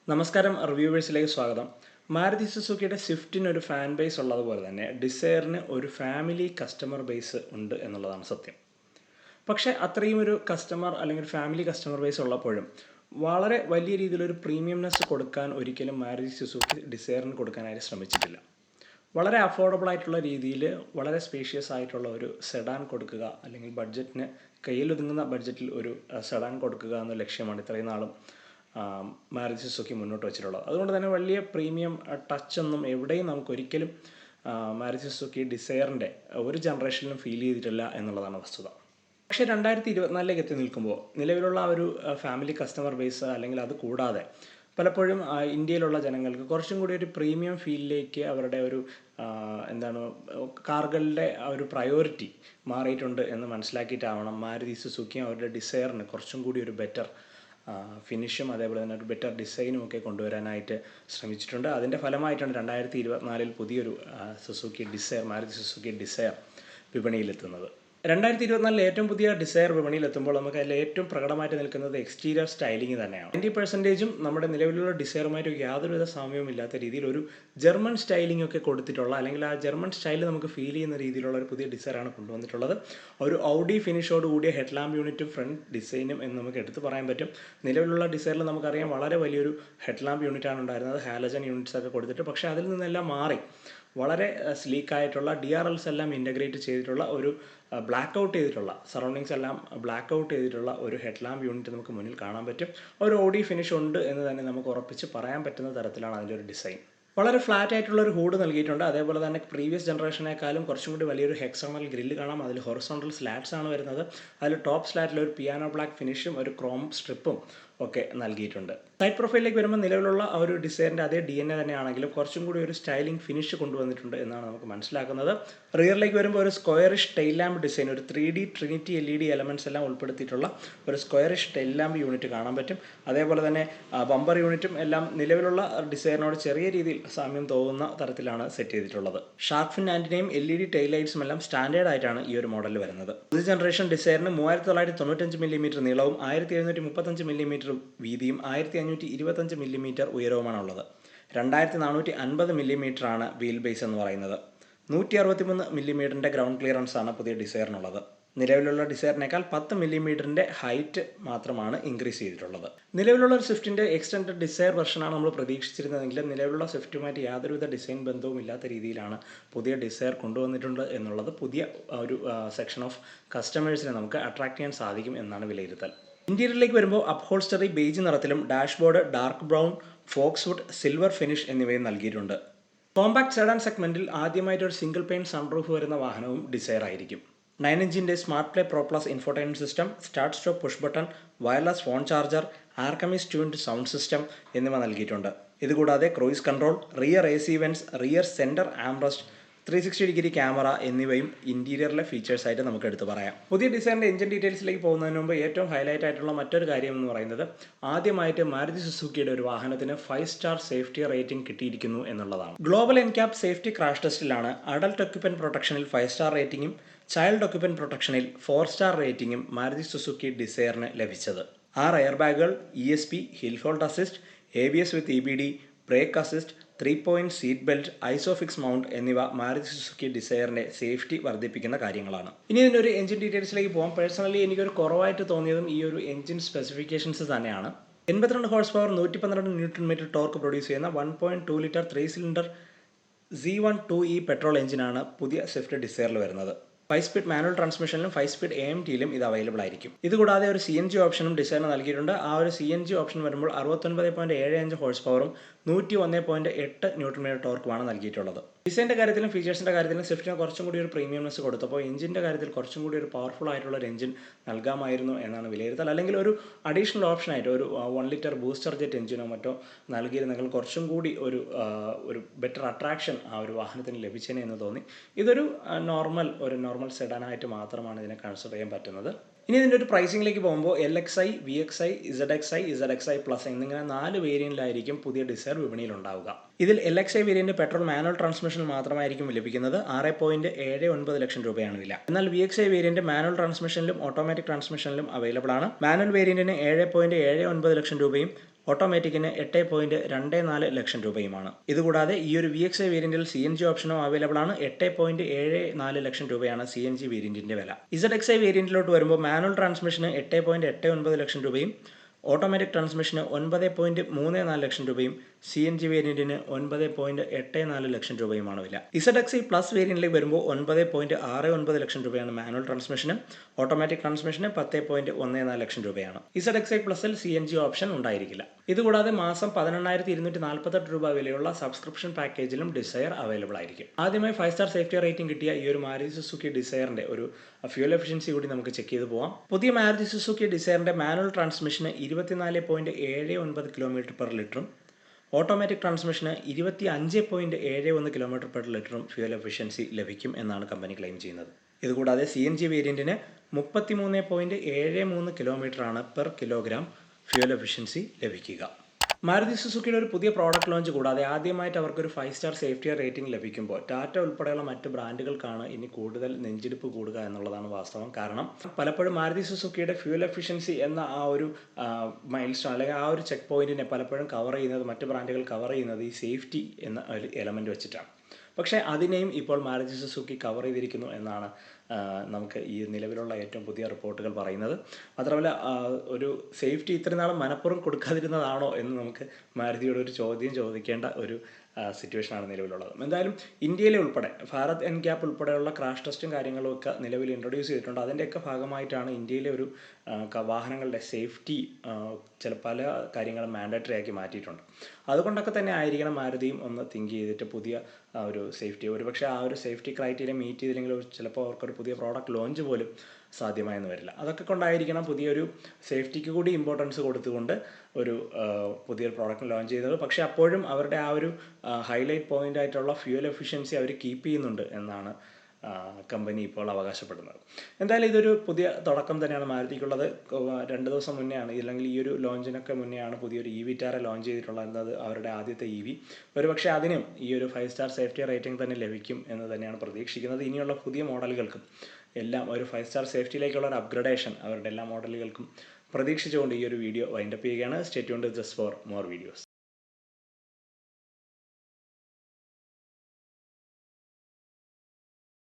നമസ്കാരം, റിവ്യൂവേഴ്സിലേക്ക് സ്വാഗതം. മാരുതി സുസുക്കിയുടെ സ്വിഫ്റ്റിന് ഒരു ഫാൻ ബേസ് ഉള്ളതുപോലെ തന്നെ ഡിസയറിന് ഒരു ഫാമിലി കസ്റ്റമർ ബേസ് ഉണ്ട് എന്നുള്ളതാണ് സത്യം. പക്ഷേ അത്രയും ഒരു കസ്റ്റമർ അല്ലെങ്കിൽ ഫാമിലി കസ്റ്റമർ ബേസ് ഉള്ളപ്പോഴും വളരെ വലിയ രീതിയിലൊരു പ്രീമിയംനെസ് കൊടുക്കാൻ ഒരിക്കലും മാരുതി സുസുക്കി ഡിസയറിന് കൊടുക്കാനായിട്ട് ശ്രമിച്ചിട്ടില്ല. വളരെ അഫോർഡബിൾ ആയിട്ടുള്ള രീതിയിൽ വളരെ സ്പേഷ്യസ് ആയിട്ടുള്ള ഒരു സെഡാൻ കൊടുക്കുക, അല്ലെങ്കിൽ ബഡ്ജറ്റിന് കയ്യിലൊതുങ്ങുന്ന ബഡ്ജറ്റിൽ ഒരു സെഡാൻ കൊടുക്കുക എന്ന ലക്ഷ്യമാണ് ഇത്രയും നാളും മാരുതി സുസുക്കി മുന്നോട്ട് വെച്ചിട്ടുള്ളത്. അതുകൊണ്ട് തന്നെ വലിയ പ്രീമിയം ടച്ചൊന്നും എവിടെയും നമുക്കൊരിക്കലും മാരുതി സുസുക്കി ഡിസയറിൻ്റെ ഒരു ജനറേഷനിലും ഫീൽ ചെയ്തിട്ടില്ല എന്നുള്ളതാണ് വസ്തുത. പക്ഷേ 2024 എത്തി നിൽക്കുമ്പോൾ നിലവിലുള്ള ഒരു ഫാമിലി കസ്റ്റമർ ബേസ് അല്ലെങ്കിൽ അത് കൂടാതെ പലപ്പോഴും ഇന്ത്യയിലുള്ള ജനങ്ങൾക്ക് കുറച്ചും കൂടി ഒരു പ്രീമിയം ഫീലിലേക്ക് അവരുടെ ഒരു കാറുകളുടെ ഒരു പ്രയോറിറ്റി മാറിയിട്ടുണ്ട് എന്ന് മനസ്സിലാക്കിയിട്ടാവണം മാരുതി സുസുക്കിയും അവരുടെ ഡിസയറിന് കുറച്ചും കൂടി ഒരു ബെറ്റർ ഫിനിഷും അതേപോലെ തന്നെ ഒരു ബെറ്റർ ഡിസൈനും ഒക്കെ കൊണ്ടുവരാനായിട്ട് ശ്രമിച്ചിട്ടുണ്ട്. അതിൻ്റെ ഫലമായിട്ടാണ് 2024 പുതിയൊരു മാരുതി സുസുക്കി ഡിസയർ വിപണിയിലെത്തുന്നത്. 2024 ഏറ്റവും പുതിയ ഡിസയർ വിപണിയിലെത്തുമ്പോൾ നമുക്ക് അതിൽ ഏറ്റവും പ്രകടമായിട്ട് നിൽക്കുന്നത് എക്സ്റ്റീരിയർ സ്റ്റൈലിംഗ് തന്നെയാണ്. 90% നമ്മുടെ നിലവിലുള്ള ഡിസയറുമായിട്ട് യാതൊരുവിധ സാമ്യവും ഇല്ലാത്ത രീതിയിൽ ഒരു ജർമ്മൻ സ്റ്റൈലിംഗ് ഒക്കെ കൊടുത്തിട്ടുള്ള, അല്ലെങ്കിൽ ആ ജർമ്മൻ സ്റ്റൈൽ നമുക്ക് ഫീൽ ചെയ്യുന്ന രീതിയിലുള്ള ഒരു പുതിയ ഡിസയറാണ് കൊണ്ടുവന്നിട്ടുള്ളത്. ഒരു ഔഡി ഫിനിഷോട് കൂടിയ ഹെഡ് ലാമ്പ് യൂണിറ്റും ഫ്രണ്ട് ഡിസൈനും എന്ന് നമുക്ക് എടുത്ത് പറയാൻ പറ്റും. നിലവിലുള്ള ഡിസയറിൽ നമുക്കറിയാം വളരെ വലിയൊരു ഹെഡ് ലാമ്പ് യൂണിറ്റാണ് ഉണ്ടായിരുന്നത്, ഹാലജൻ യൂണിറ്റ്സ് ഒക്കെ കൊടുത്തിട്ട്. പക്ഷേ അതിൽ നിന്നെല്ലാം മാറി വളരെ സ്ലീക്കായിട്ടുള്ള DRLs എല്ലാം ഇൻ്റഗ്രേറ്റ് ചെയ്തിട്ടുള്ള ഒരു ബ്ലാക്ക് ഔട്ട് ചെയ്തിട്ടുള്ള സറൗണ്ടിങ്സ് എല്ലാം ബ്ലാക്ക് ഔട്ട് ചെയ്തിട്ടുള്ള ഒരു ഹെഡ് ലാമ്പ് യൂണിറ്റ് നമുക്ക് മുന്നിൽ കാണാൻ പറ്റും. ഒരു ഓഡി ഫിനിഷ് ഉണ്ട് എന്ന് തന്നെ നമുക്ക് ഉറപ്പിച്ച് പറയാൻ പറ്റുന്ന തരത്തിലാണ് അതിൻ്റെ ഒരു ഡിസൈൻ. വളരെ ഫ്ലാറ്റ് ആയിട്ടുള്ള ഒരു ഹൂഡ് നൽകിയിട്ടുണ്ട്. അതേപോലെ തന്നെ പ്രീവിയസ് ജനറേഷനേക്കാളും കുറച്ചും കൂടി വലിയൊരു ഹെക്സോണൽ ഗ്രില്ല് കാണാം. അതിൽ ഹൊറിസോണ്ടൽ സ്ലാറ്റ്സ് ആണ് വരുന്നത്. അതിൽ ടോപ്പ് സ്ലാറ്റിൽ ഒരു പിയാനോ ബ്ലാക്ക് ഫിനിഷും ഒരു ക്രോം സ്ട്രിപ്പും ഒക്കെ നൽകിയിട്ടുണ്ട്. സൈഡ് പ്രൊഫൈലിലേക്ക് വരുമ്പോൾ നിലവിലുള്ള ആ ഒരു ഡിസൈനിൻ്റെ അതേ DNA തന്നെയാണെങ്കിലും കുറച്ചും കൂടി ഒരു സ്റ്റൈലിംഗ് ഫിനിഷ് കൊണ്ടുവന്നിട്ടുണ്ട് എന്നാണ് നമുക്ക് മനസ്സിലാക്കുന്നത്. റിയറിലേക്ക് വരുമ്പോൾ ഒരു സ്ക്വയറിഷ് ടെയിൽ ലാമ്പ് ഡിസൈൻ, ഒരു 3D ട്രിനിറ്റി LED എലമെൻറ്റ്സ് എല്ലാം ഉൾപ്പെടുത്തിയിട്ടുള്ള ഒരു സ്ക്വയറിഷ് ടെയിൽ ലാമ്പ് യൂണിറ്റ് കാണാൻ പറ്റും. അതേപോലെ തന്നെ ബമ്പർ യൂണിറ്റും എല്ലാം നിലവിലുള്ള ഡിസൈനോട് ചെറിയ രീതിയിൽ സാമ്യം തോന്നുന്ന തരത്തിലാണ് സെറ്റ് ചെയ്തിട്ടുള്ളത്. ഷാർക്ക് ഫിൻ ആൻറ്റിനയും LED ടെയിൽ ലൈറ്റ്സും എല്ലാം സ്റ്റാൻഡേർഡ് ആയിട്ടാണ് ഈ ഒരു മോഡലിൽ വരുന്നത്. പുതിയ ജനറേഷൻ ഡിസൈറിന് 3995 mm നീളവും 1735 mm വീതിയും 1525 mm ഉയരവുമാണുള്ളത്. 2450 mm ആണ് വീൽ ബേസ് എന്ന് പറയുന്നത്. 163 mm ഗ്രൗണ്ട് ക്ലിയറൻസ് ആണ് പുതിയ ഡിസൈറിനുള്ളത്. നിലവിലുള്ള ഡിസൈറിനേക്കാൾ 10 mm ഹൈറ്റ് മാത്രമാണ് ഇൻക്രീസ് ചെയ്തിട്ടുള്ളത്. നിലവിലുള്ള ഒരു സ്വിഫ്റ്റിൻ്റെ എക്സ്റ്റൻഡ് ഡിസൈർ വെർഷനാണ് നമ്മൾ പ്രതീക്ഷിച്ചിരുന്നതെങ്കിലും നിലവിലുള്ള സ്വിഫ്റ്റുമായിട്ട് യാതൊരുവിധ ഡിസൈൻ ബന്ധവും ഇല്ലാത്ത രീതിയിലാണ് പുതിയ ഡിസൈർ കൊണ്ടുവന്നിട്ടുണ്ട് എന്നുള്ളത് പുതിയ ഒരു സെക്ഷൻ ഓഫ് കസ്റ്റമേഴ്സിനെ നമുക്ക് അട്രാക്ട് ചെയ്യാൻ സാധിക്കും എന്നാണ് വിലയിരുത്തൽ. ഇന്റീരിയറിലേക്ക് വരുമ്പോൾ അപ്ഹോൾസ്റ്ററി ബേജ് നിറത്തിലും dashboard dark brown, faux wood, silver finish എന്നിവയും നൽകിയിട്ടുണ്ട്. കോമ്പാക്ട് സെഡാൻ സെഗ്മെന്റിൽ ആദ്യമായിട്ട് ഒരു സിംഗിൾ പെയിൻ സൺറൂഫ് വരുന്ന വാഹനവും ഡിസൈർ ആയിരിക്കും. 9-inch smart play pro plus infotainment system, start stop push button, wireless phone charger, Arkamys tuned sound system എന്നിവ നൽകിയിട്ടുണ്ട്. ഇതുകൂടാതെ cruise control, rear AC vents, rear centre armrest, 360-degree camera എന്നിവയും ഇന്റീരിയറിലെ ഫീച്ചേഴ്സായിട്ട് നമുക്ക് എടുത്തു പറയാം. പുതിയ ഡിസൈനിൻ്റെ എഞ്ചിൻ ഡീറ്റെയിൽസിലേക്ക് പോകുന്നതിന് മുമ്പ് ഏറ്റവും ഹൈലൈറ്റ് ആയിട്ടുള്ള മറ്റൊരു കാര്യം എന്ന് പറയുന്നത് ആദ്യമായിട്ട് മാരുതി സുസുക്കിയുടെ ഒരു വാഹനത്തിന് 5-star സേഫ്റ്റി റേറ്റിംഗ് കിട്ടിയിരിക്കുന്നു എന്നുള്ളതാണ്. ഗ്ലോബൽ എൻക്യാപ് സേഫ്റ്റി ക്രാഷ് ടെസ്റ്റിലാണ് അഡൽട്ട് ഒക്യുപ്പന്റ് പ്രൊട്ടക്ഷനിൽ 5-star റേറ്റിംഗും ചൈൽഡ് ഒക്യുപ്പന്റ് പ്രൊട്ടക്ഷനിൽ 4-star റേറ്റിംഗും മാരുതി സുസുക്കി ഡിസയറിന് ലഭിച്ചത്. 6 എയർ ബാഗുകൾ, ESP, hill hold assist, ABS വിത്ത് EBD, break assist, 3-point seat belt, Isofix mount എന്നിവ മാരുതി സുസുക്കി ഡിസയറിൻ്റെ സേഫ്റ്റി വർദ്ധിപ്പിക്കുന്ന കാര്യങ്ങളാണ്. ഇനി ഇതിൻ്റെ ഒരു എഞ്ചിൻ ഡീറ്റെയിൽസിലേക്ക് പോകാം. പേഴ്സണലി എനിക്കൊരു കുറവായിട്ട് തോന്നിയതും ഈ ഒരു എഞ്ചിൻ സ്പെസിഫിക്കേഷൻസ് തന്നെയാണ്. 82 horse power 112 Nm torque produce ചെയ്യുന്ന 1.2 ലിറ്റർ 3 സിലിണ്ടർ Z12E പെട്രോൾ എഞ്ചിനാണ് പുതിയ സ്വിഫ്റ്റ് ഡിസയറിൽ വരുന്നത്. 5-speed മാനുവൽ ട്രാൻസ്മിഷനിലും 5-speed AMTയിലും ഇത് അവൈലബിൾ ആയിരിക്കും. ഇതുകൂടാതെ ഒരു CNG ഓപ്ഷനും ഡിസൈറിന് നൽകിയിട്ടുണ്ട്. ആ ഒരു CNG ഓപ്ഷൻ വരുമ്പോൾ 69.75 ഹോഴ്സ് പവറും 101.8 Nm ടോർക്കുമാണ് നൽകിയിട്ടുള്ളത്. ഡിസൈൻ്റെ കാര്യത്തിലും ഫീച്ചേഴ്സിൻ്റെ കാര്യത്തിലും സ്വിഫ്റ്റിന് കുറച്ചും കൂടി ഒരു പ്രീമിയംനെസ് കൊടുത്തപ്പോൾ എഞ്ചിൻ്റെ കാര്യത്തിൽ കുറച്ചും കൂടി ഒരു പവർഫുൾ ആയിട്ടുള്ള ഒരു എഞ്ചിൻ നൽകാമായിരുന്നു എന്നാണ് വിലയിരുത്തൽ. അല്ലെങ്കിൽ ഒരു അഡീഷണൽ ഓപ്ഷനായിട്ട് ഒരു 1 ലിറ്റർ ബൂസ്റ്റർ ജെറ്റ് എഞ്ചിനോ മറ്റോ നൽകിയിരുന്നെങ്കിൽ കുറച്ചും കൂടി ഒരു ബെറ്റർ അട്രാക്ഷൻ ആ ഒരു വാഹനത്തിന് ലഭിച്ചേനെ എന്ന് തോന്നി. ഇതൊരു നോർമൽ സെഡാനായിട്ട് മാത്രമാണ് ഇതിനെ കൺസിഡർ ചെയ്യാൻ പറ്റുന്നത്. ഇനി ഇതിൻ്റെ ഒരു പ്രൈസിംഗിലേക്ക് പോകുമ്പോൾ LXi, VXi, ZXi, ZXi plus എന്നിങ്ങനെ 4 വേരിയന്റിലായിരിക്കും പുതിയ ഡിസയർ വിപണിയിൽ ഉണ്ടാവുക. ഇതിൽ LXi variant petrol manual transmission മാത്രമായിരിക്കും ലഭിക്കുന്നത്. 6.79 ലക്ഷം രൂപയാണ് വില. എന്നാൽ VXi വേരിയന്റ് മാനുവൽ ട്രാൻസ്മിഷനിലും ഓട്ടോമാറ്റിക് ട്രാൻസ്മിഷനിലും അവൈലബിൾ ആണ്. മാനുവൽ വേരിയന്റിന് 7.79 ലക്ഷം രൂപയും ഓട്ടോമാറ്റിക്കിന് 8.24 ലക്ഷം രൂപയുമാണ്. ഇതുകൂടാതെ ഈ ഒരു VXi വേരിയന്റിൽ CNG ഓപ്ഷനും അവൈലബിൾ ആണ്. 8.74 ലക്ഷം രൂപയാണ് CNG വേരിയന്റിന്റെ വില. ZXi വേരിയന്റിലോട്ട് വരുമ്പോൾ മാനുവൽ ട്രാൻസ്മിഷന് 8.89 ലക്ഷം രൂപയും ഓട്ടോമാറ്റിക് ട്രാൻസ്മിഷന് 9.34 ലക്ഷം രൂപയും CNG വേരിയന്റിന് 9.84 ലക്ഷം രൂപയുമാണ് വില. ZXi പ്ലസ് വേരിയന്റിലേക്ക് വരുമ്പോൾ 9.69 ലക്ഷം രൂപയാണ് മാനുവൽ ട്രാൻസ്മിഷന്, ഓട്ടോമാറ്റിക് ട്രാൻസ്മിഷന് 10.14 ലക്ഷം രൂപയാണ്. ZXi പ്ലസിൽ CNG ഓപ്ഷൻ ഉണ്ടായിരിക്കില്ല. ഇതുകൂടാതെ മാസം 18,248 രൂപ വിലയുള്ള സബ്സ്ക്രിപ്ഷൻ പാക്കേജിലും ഡിസയർ അവൈലബിൾ ആയിരിക്കും. ആദ്യമായി 5 സ്റ്റാർ സേഫ്റ്റി റേറ്റിംഗ് കിട്ടിയ ഈ ഒരു മാരുതി സുസുക്കി ഡിസയറിന്റെ ഒരു ഫ്യൂൽ എഫിഷ്യൻസി കൂടി നമുക്ക് ചെക്ക് ചെയ്ത് പോവാം. പുതിയ മാരുതി സുസുക്കി ഡിസയറിന്റെ മാനുവൽ ട്രാൻസ്മിഷന് 24.79 km/ലിറ്ററും ഓട്ടോമാറ്റിക് ട്രാൻസ്മിഷന് 25.71 km/ലിറ്ററും ഫ്യൂൽ എഫിഷ്യൻസി ലഭിക്കും എന്നാണ് കമ്പനി ക്ലെയിം ചെയ്യുന്നത്. ഇതുകൂടാതെ CNG വേരിയന്റിന് 33.73 km per kilogram fuel efficiency ലഭിക്കുക. മാരുതി സുസുക്കിയുടെ ഒരു പുതിയ പ്രോഡക്റ്റ് ലോഞ്ച് കൂടാതെ ആദ്യമായിട്ട് അവർക്കൊരു 5 സ്റ്റാർ സേഫ്റ്റി റേറ്റിംഗ് ലഭിക്കുമ്പോൾ ടാറ്റ ഉൾപ്പെടെയുള്ള മറ്റ് ബ്രാൻഡുകൾക്കാണ് ഇനി കൂടുതൽ നെഞ്ചിടിപ്പ് കൂടുക എന്നുള്ളതാണ് വാസ്തവം. കാരണം പലപ്പോഴും മാരുതി സുസുക്കിയുടെ ഫ്യൂൽ എഫിഷ്യൻസി എന്ന ആ ഒരു മൈൽ സ്റ്റോൺ അല്ലെങ്കിൽ ആ ഒരു ചെക്ക് പോയിന്റിനെ പലപ്പോഴും കവർ ചെയ്യുന്നത്, മറ്റ് ബ്രാൻഡുകൾ കവർ ചെയ്യുന്നത് ഈ സേഫ്റ്റി എന്ന ഒരു എലമെന്റ് വെച്ചിട്ടാണ്. പക്ഷേ അതിനെയും ഇപ്പോൾ മാരുതി സുസുക്കി കവർ ചെയ്തിരിക്കുന്നു എന്നാണ് നമുക്ക് ഈ നിലവിലുള്ള ഏറ്റവും പുതിയ റിപ്പോർട്ടുകൾ പറയുന്നത്. മാത്രമല്ല ഒരു സേഫ്റ്റി ഇത്രയും നാളും മനഃപൂർവ്വം കൊടുക്കാതിരുന്നതാണോ എന്ന് നമുക്ക് മാരുതിയോട് ഒരു ചോദ്യം ചോദിക്കേണ്ട ഒരു സിറ്റുവേഷനാണ് നിലവിലുള്ളത്. എന്തായാലും ഇന്ത്യയിലെ ഉൾപ്പെടെ ഭാരത് NCAP ഉൾപ്പെടെയുള്ള ക്രാഷ് ടെസ്റ്റും കാര്യങ്ങളും ഒക്കെ നിലവിൽ ഇൻട്രൊഡ്യൂസ് ചെയ്തിട്ടുണ്ട്. അതിൻ്റെയൊക്കെ ഭാഗമായിട്ടാണ് ഇന്ത്യയിലെ ഒരു വാഹനങ്ങളുടെ സേഫ്റ്റി പല കാര്യങ്ങളും മാൻഡേറ്ററി ആക്കി മാറ്റിയിട്ടുണ്ട്. അതുകൊണ്ടൊക്കെ തന്നെ ആയിരിക്കണം മാരുതിയും ഒന്ന് തിങ്ക് ചെയ്തിട്ട് പുതിയ ഒരു സേഫ്റ്റി, ഒരുപക്ഷെ ആ ഒരു സേഫ്റ്റി ക്രൈറ്റീരിയ മീറ്റ് ചെയ്തില്ലെങ്കിൽ ചിലപ്പോൾ അവർക്കൊരു പുതിയ പ്രോഡക്റ്റ് ലോഞ്ച് പോലും സാധ്യമായെന്ന് വരില്ല. അതൊക്കെ കൊണ്ടായിരിക്കണം പുതിയൊരു സേഫ്റ്റിക്ക് കൂടി ഇമ്പോർട്ടൻസ് കൊടുത്തുകൊണ്ട് ഒരു പുതിയൊരു പ്രോഡക്റ്റ് ലോഞ്ച് ചെയ്തത്. പക്ഷേ അപ്പോഴും അവരുടെ ആ ഒരു ഹൈലൈറ്റ് പോയിന്റ് ആയിട്ടുള്ള ഫ്യൂൽ എഫിഷ്യൻസി അവർ കീപ്പ് ചെയ്യുന്നുണ്ട് എന്നാണ് കമ്പനി ഇപ്പോൾ അവകാശപ്പെടുന്നത്. എന്തായാലും ഇതൊരു പുതിയ തുടക്കം തന്നെയാണ് മാരുതിക്കുള്ളത്. 2 ദിവസം മുന്നെയാണ്, ഇല്ലെങ്കിൽ ഈ ഒരു ലോഞ്ചിനൊക്കെ മുന്നെയാണ് പുതിയൊരു വിറ്റാര ലോഞ്ച് ചെയ്തിട്ടുള്ളത്. അവരുടെ ആദ്യത്തെ EV. ഒരുപക്ഷെ അതിനും ഈ ഒരു 5 സ്റ്റാർ സേഫ്റ്റി റേറ്റിംഗ് തന്നെ ലഭിക്കും എന്ന് തന്നെയാണ് പ്രതീക്ഷിക്കുന്നത്. ഇനിയുള്ള പുതിയ മോഡലുകൾക്കും എല്ലാം ഒരു 5 സ്റ്റാർ സേഫ്റ്റിയിലേക്കുള്ള ഒരു അപ്ഗ്രഡേഷൻ അവരുടെ എല്ലാ മോഡലുകൾക്കും പ്രതീക്ഷിച്ചുകൊണ്ട് ഈ ഒരു വീഡിയോ വൈൻഡപ്പ് ചെയ്യുകയാണ്. Stay tuned just for more videos.